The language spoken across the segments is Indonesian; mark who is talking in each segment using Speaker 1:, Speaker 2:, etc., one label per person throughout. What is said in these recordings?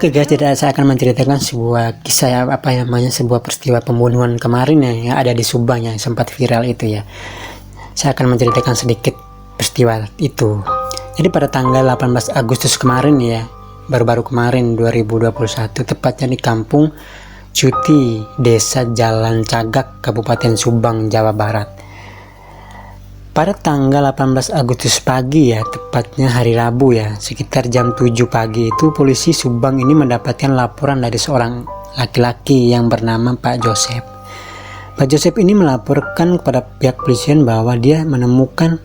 Speaker 1: Oke guys, jadi saya akan menceritakan sebuah kisah sebuah peristiwa pembunuhan kemarin yang ada di Subang yang sempat viral itu ya. Saya akan menceritakan sedikit peristiwa itu. Jadi pada tanggal 18 Agustus kemarin ya, baru-baru kemarin 2021, tepatnya di Kampung Cuti, Desa Jalan Cagak, Kabupaten Subang, Jawa Barat. Pada tanggal 18 Agustus pagi ya, tepatnya hari Rabu ya, sekitar jam 7 pagi itu polisi Subang ini mendapatkan laporan dari seorang laki-laki yang bernama Pak Joseph. Pak Joseph ini melaporkan kepada pihak polisian bahwa dia menemukan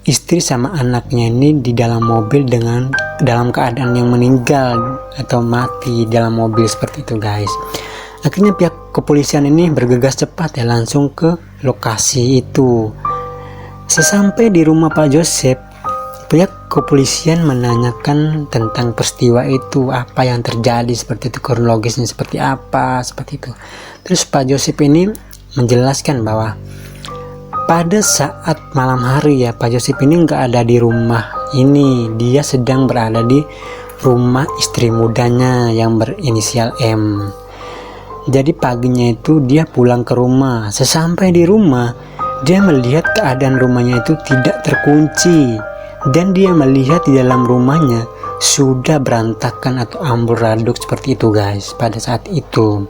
Speaker 1: istri sama anaknya ini di dalam mobil dalam keadaan yang meninggal atau mati dalam mobil seperti itu guys. Akhirnya pihak kepolisian ini bergegas cepat ya langsung ke lokasi itu. Sesampai di rumah Pak Joseph, pihak kepolisian menanyakan tentang peristiwa itu, apa yang terjadi, seperti itu, kronologisnya seperti apa, seperti itu. Terus Pak Joseph ini menjelaskan bahwa pada saat malam hari ya, Pak Joseph ini nggak ada di rumah ini, dia sedang berada di rumah istri mudanya yang berinisial M. Jadi paginya itu dia pulang ke rumah. Sesampai di rumah, dia melihat keadaan rumahnya itu tidak terkunci, dan dia melihat di dalam rumahnya sudah berantakan atau amburadul seperti itu guys pada saat itu.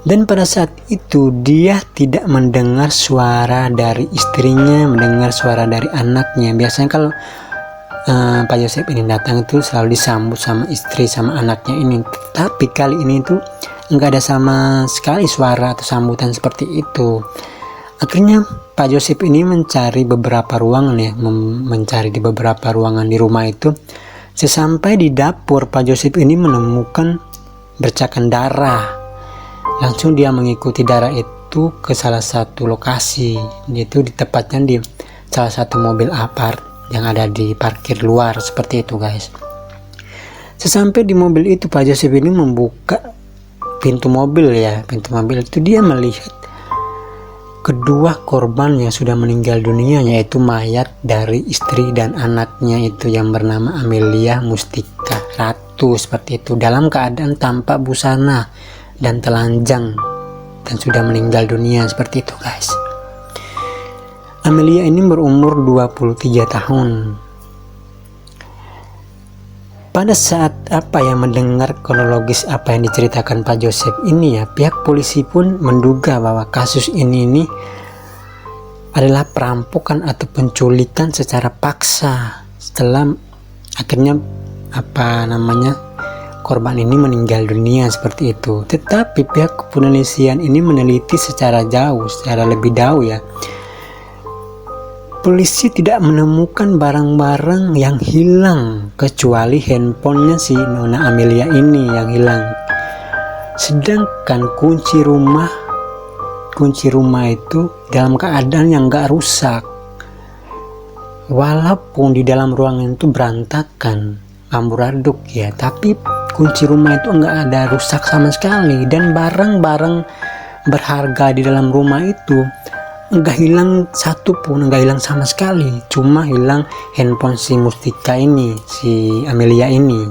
Speaker 1: Dan pada saat itu dia tidak mendengar suara dari istrinya, mendengar suara dari anaknya. Biasanya kalau Pak Joseph ini datang itu selalu disambut sama istri sama anaknya ini, tapi kali ini tuh nggak ada sama sekali suara atau sambutan seperti itu. Akhirnya Pak Joseph ini mencari beberapa ruangan ya, mencari di beberapa ruangan di rumah itu. Sesampai di dapur, Pak Joseph ini menemukan bercakan darah. Langsung dia mengikuti darah itu ke salah satu lokasi, yaitu tepatnya di salah satu mobil Alphard yang ada di parkir luar seperti itu guys. Sesampai di mobil itu, Pak Joseph ini membuka pintu mobil ya, pintu mobil itu dia melihat kedua korban yang sudah meninggal dunia, yaitu mayat dari istri dan anaknya itu yang bernama Amelia Mustika Ratu seperti itu, dalam keadaan tanpa busana dan telanjang dan sudah meninggal dunia seperti itu guys. Amelia ini berumur 23 tahun. Pada saat mendengar kronologis apa yang diceritakan Pak Joseph ini ya, pihak polisi pun menduga bahwa kasus ini adalah perampokan atau penculikan secara paksa setelah akhirnya korban ini meninggal dunia seperti itu. Tetapi pihak kepolisian ini meneliti secara lebih jauh ya. Polisi tidak menemukan barang-barang yang hilang kecuali handphonenya si Nona Amelia ini yang hilang. Sedangkan kunci rumah itu dalam keadaan yang gak rusak. Walaupun di dalam ruangan itu berantakan, amburadul ya, tapi kunci rumah itu nggak ada rusak sama sekali, dan barang-barang berharga di dalam rumah itu nggak hilang satu pun, nggak hilang sama sekali, cuma hilang handphone si Mustika ini, si Amelia ini.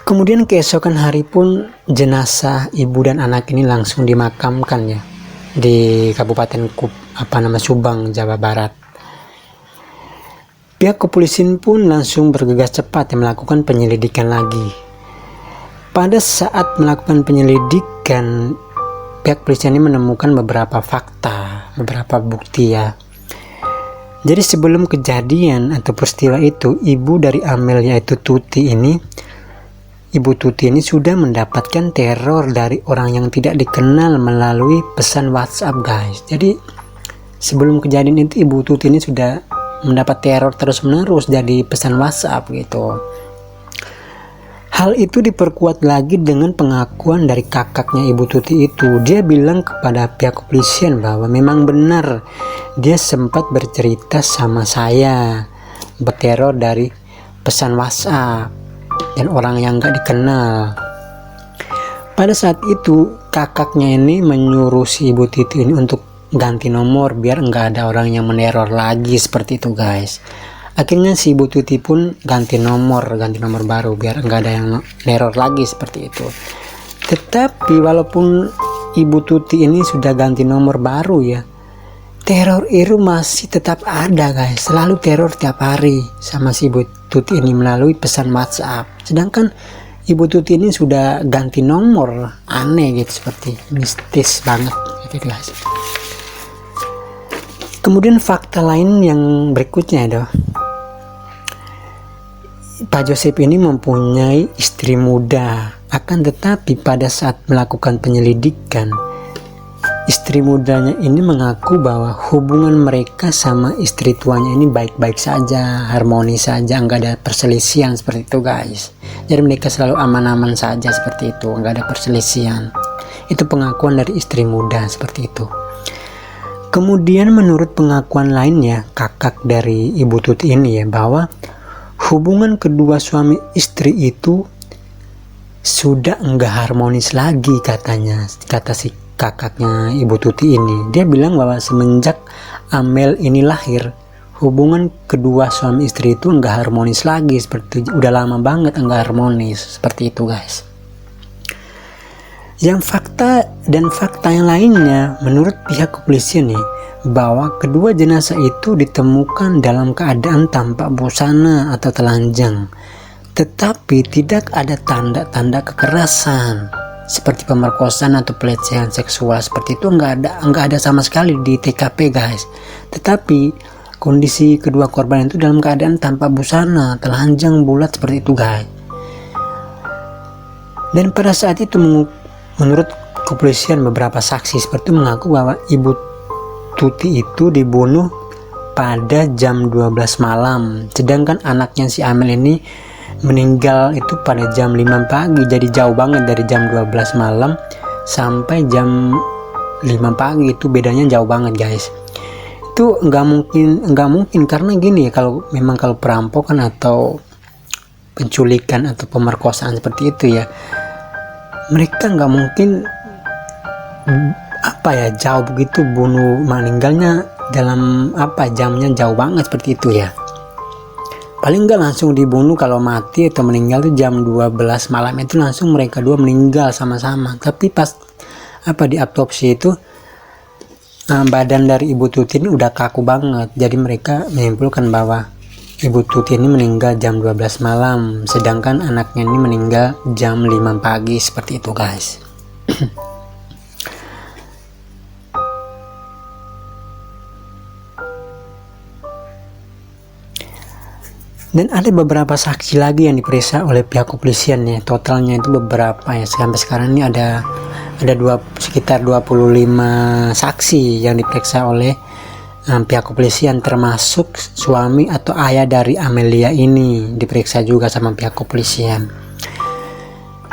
Speaker 1: Kemudian keesokan hari pun jenazah ibu dan anak ini langsung dimakamkan ya di Kabupaten Subang, Jawa Barat. Pihak kepolisian pun langsung bergegas cepat melakukan penyelidikan lagi. Pada saat melakukan penyelidikan, pihak polisian ini menemukan beberapa fakta, beberapa bukti ya. Jadi sebelum kejadian atau peristiwa itu, ibu dari Amelia itu Ibu Tuti ini sudah mendapatkan teror dari orang yang tidak dikenal melalui pesan WhatsApp guys. Jadi sebelum kejadian itu Ibu Tuti ini sudah mendapat teror terus-menerus dari pesan WhatsApp gitu. Hal itu diperkuat lagi dengan pengakuan dari kakaknya Ibu Tuti itu. Dia bilang kepada pihak kepolisian bahwa memang benar dia sempat bercerita sama saya berteror dari pesan WhatsApp dan orang yang gak dikenal. Pada saat itu kakaknya ini menyuruh si Ibu Tuti ini untuk ganti nomor biar nggak ada orang yang meneror lagi seperti itu guys. Akhirnya si Ibu Tuti pun ganti nomor baru biar nggak ada yang neror lagi seperti itu. Tetapi walaupun Ibu Tuti ini sudah ganti nomor baru ya, teror itu masih tetap ada guys. Selalu teror tiap hari sama si Ibu Tuti ini melalui pesan WhatsApp. Sedangkan Ibu Tuti ini sudah ganti nomor, aneh gitu, seperti mistis banget gitu guys. Kemudian fakta lain yang berikutnya adalah Pak Joseph ini mempunyai istri muda, akan tetapi pada saat melakukan penyelidikan, istri mudanya ini mengaku bahwa hubungan mereka sama istri tuanya ini baik-baik saja, harmonis saja, nggak ada perselisihan seperti itu guys. Jadi mereka selalu aman-aman saja seperti itu, nggak ada perselisihan. Itu pengakuan dari istri muda seperti itu. Kemudian menurut pengakuan lainnya, kakak dari Ibu Tuti ini ya, bahwa hubungan kedua suami istri itu sudah enggak harmonis lagi katanya, kata si kakaknya Ibu Tuti ini. Dia bilang bahwa semenjak Amel ini lahir, hubungan kedua suami istri itu enggak harmonis lagi, seperti udah lama banget enggak harmonis seperti itu guys. Yang fakta yang lainnya, menurut pihak kepolisian nih, bahwa kedua jenazah itu ditemukan dalam keadaan tanpa busana atau telanjang, tetapi tidak ada tanda-tanda kekerasan seperti pemerkosaan atau pelecehan seksual seperti itu, nggak ada sama sekali di TKP guys. Tetapi kondisi kedua korban itu dalam keadaan tanpa busana, telanjang bulat seperti itu guys. Dan pada saat itu menurut kepolisian, beberapa saksi seperti itu mengaku bahwa Ibu Tuti itu dibunuh pada jam 12 malam, sedangkan anaknya si Amel ini meninggal itu pada jam 5 pagi. Jadi jauh banget dari jam 12 malam sampai jam 5 pagi, itu bedanya jauh banget guys. Itu nggak mungkin karena gini ya, kalau perampokan atau penculikan atau pemerkosaan seperti itu ya, mereka nggak mungkin jauh begitu, meninggalnya dalam jamnya jauh banget seperti itu ya. Paling nggak langsung dibunuh, kalau mati atau meninggal tuh jam 12 malam itu langsung mereka dua meninggal sama-sama. Tapi pas di autopsi itu badan dari Ibu Tuti ini udah kaku banget, jadi mereka menyimpulkan bahwa Ibu Tuti ini meninggal jam 12 malam, sedangkan anaknya ini meninggal jam 5 pagi seperti itu guys. Dan ada beberapa saksi lagi yang diperiksa oleh pihak kepolisian ya. Totalnya itu beberapa ya. Sampai sekarang ini ada sekitar 25 saksi yang diperiksa oleh pihak kepolisian, termasuk suami atau ayah dari Amelia ini diperiksa juga sama pihak kepolisian.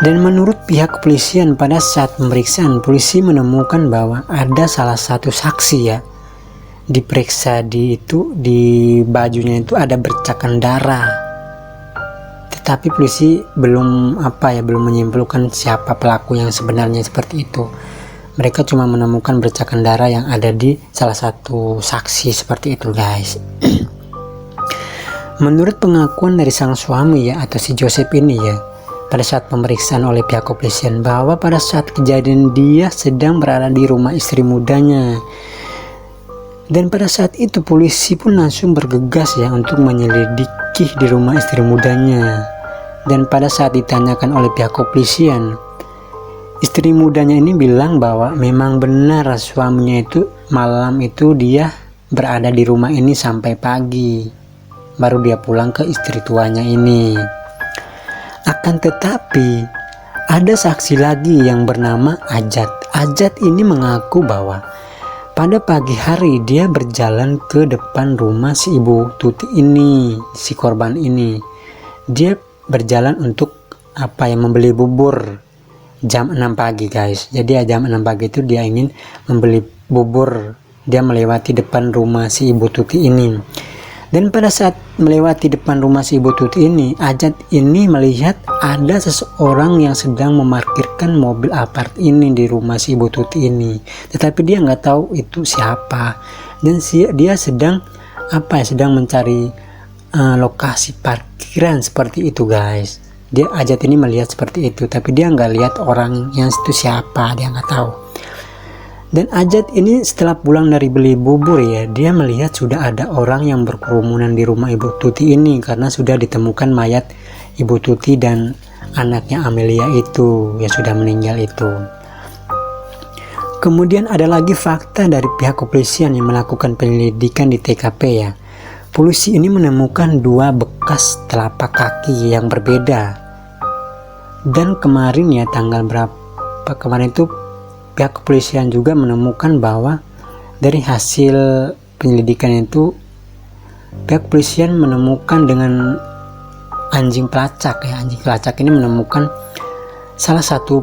Speaker 1: Dan menurut pihak kepolisian, pada saat pemeriksaan, polisi menemukan bahwa ada salah satu saksi ya, diperiksa di bajunya itu ada bercakan darah. Tetapi polisi belum menyimpulkan siapa pelaku yang sebenarnya seperti itu. Mereka cuma menemukan bercakan darah yang ada di salah satu saksi seperti itu guys. Menurut pengakuan dari sang suami ya, atau si Joseph ini ya, pada saat pemeriksaan oleh pihak kepolisian, bahwa pada saat kejadian dia sedang berada di rumah istri mudanya. Dan pada saat itu polisi pun langsung bergegas ya untuk menyelidiki di rumah istri mudanya. Dan pada saat ditanyakan oleh pihak kepolisian, istri mudanya ini bilang bahwa memang benar suaminya itu malam itu dia berada di rumah ini sampai pagi, baru dia pulang ke istri tuanya ini. Akan tetapi ada saksi lagi yang bernama Ajat. Ajat ini mengaku bahwa pada pagi hari dia berjalan ke depan rumah si Ibu Tuti ini, si korban ini. Dia berjalan untuk membeli bubur jam 6 pagi guys. Jadi jam 6 pagi itu dia ingin membeli bubur. Dia melewati depan rumah si Ibu Tuti ini. Dan pada saat melewati depan rumah si Ibu Tuti ini, Ajat ini melihat ada seseorang yang sedang memarkirkan mobil apart ini di rumah si Ibu Tuti ini. Tetapi dia nggak tahu itu siapa. Dan dia sedang mencari lokasi parkiran seperti itu guys. Dia Ajat ini melihat seperti itu, tapi dia nggak lihat orang yang itu siapa, dia nggak tahu. Dan Ajat ini setelah pulang dari beli bubur ya, dia melihat sudah ada orang yang berkerumunan di rumah Ibu Tuti ini karena sudah ditemukan mayat Ibu Tuti dan anaknya Amelia itu yang sudah meninggal itu. Kemudian ada lagi fakta dari pihak kepolisian yang melakukan penyelidikan di TKP ya. Polisi ini menemukan 2 bekas telapak kaki yang berbeda. Dan kemarin ya, tanggal berapa kemarin itu, pihak kepolisian juga menemukan bahwa dari hasil penyelidikan itu, pihak kepolisian menemukan dengan anjing pelacak ya. Anjing pelacak ini menemukan salah satu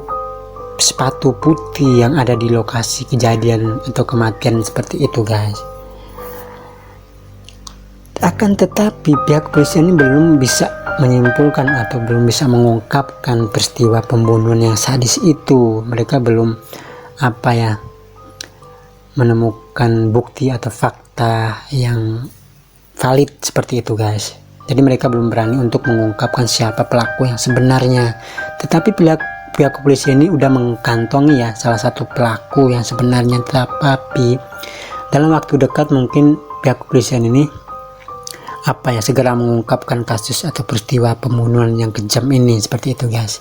Speaker 1: sepatu putih yang ada di lokasi kejadian atau kematian seperti itu guys. Akan tetapi pihak kepolisian ini belum bisa menyimpulkan atau belum bisa mengungkapkan peristiwa pembunuhan yang sadis itu. Mereka belum menemukan bukti atau fakta yang valid seperti itu guys. Jadi mereka belum berani untuk mengungkapkan siapa pelaku yang sebenarnya. Tetapi pihak kepolisian ini udah mengantongi ya salah satu pelaku yang sebenarnya. Tapi dalam waktu dekat mungkin pihak kepolisian ini segera mengungkapkan kasus atau peristiwa pembunuhan yang kejam ini seperti itu guys.